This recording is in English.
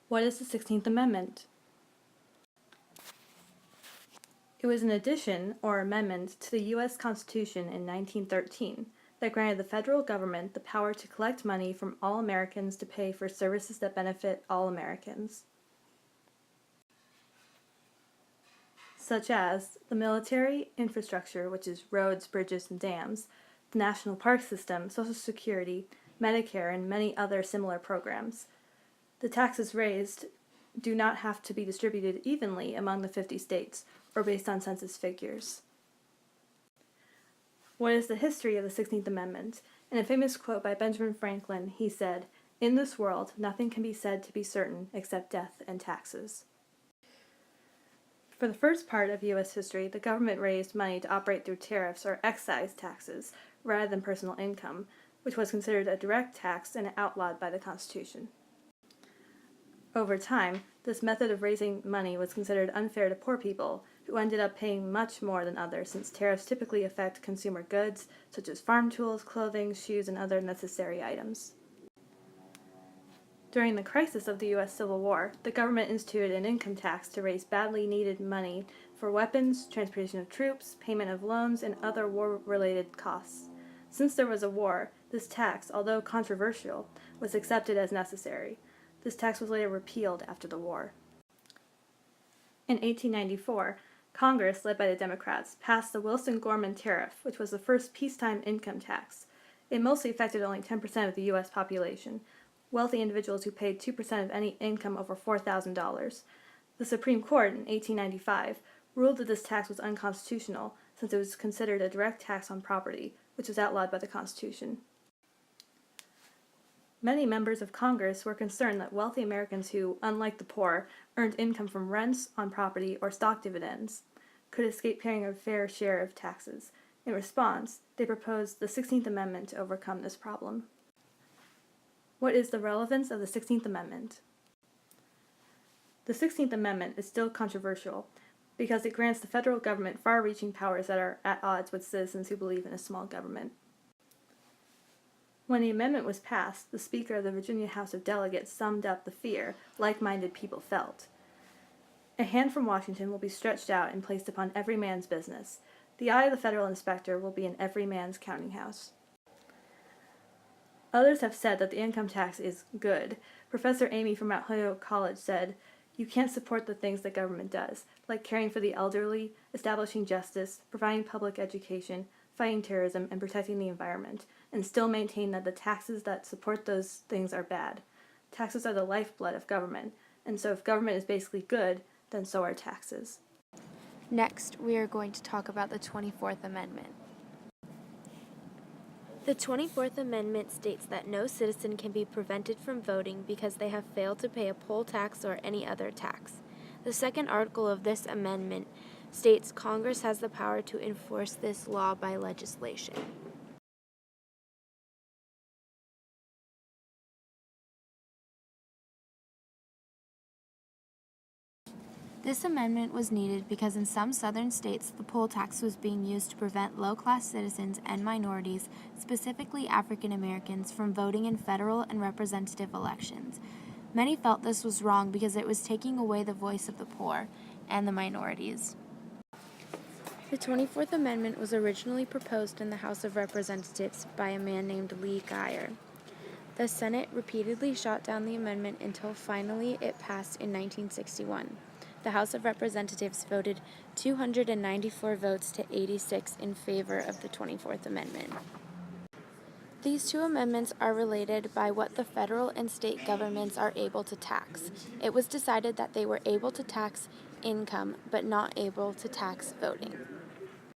What is the 16th Amendment? It was an addition, or amendment, to the U.S. Constitution in 1913 that granted the federal government the power to collect money from all Americans to pay for services that benefit all Americans, such as the military, infrastructure, which is roads, bridges, and dams, the national park system, Social Security, Medicare, and many other similar programs. The taxes raised do not have to be distributed evenly among the 50 states or based on census figures. What is the history of the 16th Amendment? In a famous quote by Benjamin Franklin, he said, "In this world, nothing can be said to be certain except death and taxes." For the first part of U.S. history, the government raised money to operate through tariffs or excise taxes rather than personal income, which was considered a direct tax and outlawed by the Constitution. Over time, this method of raising money was considered unfair to poor people, who ended up paying much more than others since tariffs typically affect consumer goods such as farm tools, clothing, shoes, and other necessary items. During the crisis of the U.S. Civil War, the government instituted an income tax to raise badly needed money for weapons, transportation of troops, payment of loans, and other war-related costs. Since there was a war, this tax, although controversial, was accepted as necessary. This tax was later repealed after the war. In 1894, Congress, led by the Democrats, passed the Wilson-Gorman Tariff, which was the first peacetime income tax. It mostly affected only 10% of the U.S. population, wealthy individuals who paid 2% of any income over $4,000. The Supreme Court, in 1895, ruled that this tax was unconstitutional since it was considered a direct tax on property, which was outlawed by the Constitution. Many members of Congress were concerned that wealthy Americans who, unlike the poor, earned income from rents on property or stock dividends, could escape paying a fair share of taxes. In response, they proposed the 16th Amendment to overcome this problem. What is the relevance of the 16th Amendment? The 16th Amendment is still controversial because it grants the federal government far-reaching powers that are at odds with citizens who believe in a small government. When the amendment was passed, the Speaker of the Virginia House of Delegates summed up the fear like-minded people felt. A hand from Washington will be stretched out and placed upon every man's business. The eye of the federal inspector will be in every man's counting house. Others have said that the income tax is good. Professor Amy from Mount Holyoke College said, "You can't support the things that government does, like caring for the elderly, establishing justice, providing public education, fighting terrorism, and protecting the environment, and still maintain that the taxes that support those things are bad. Taxes are the lifeblood of government, and so if government is basically good, then so are taxes." Next, we are going to talk about the 24th Amendment. The 24th Amendment states that no citizen can be prevented from voting because they have failed to pay a poll tax or any other tax. The second article of this amendment states Congress has the power to enforce this law by legislation. This amendment was needed because in some southern states, the poll tax was being used to prevent low-class citizens and minorities, specifically African Americans, from voting in federal and representative elections. Many felt this was wrong because it was taking away the voice of the poor and the minorities. The 24th Amendment was originally proposed in the House of Representatives by a man named Lee Geyer. The Senate repeatedly shot down the amendment until finally it passed in 1961. The House of Representatives voted 294 votes to 86 in favor of the 24th Amendment. These two amendments are related by what the federal and state governments are able to tax. It was decided that they were able to tax income, but not able to tax voting.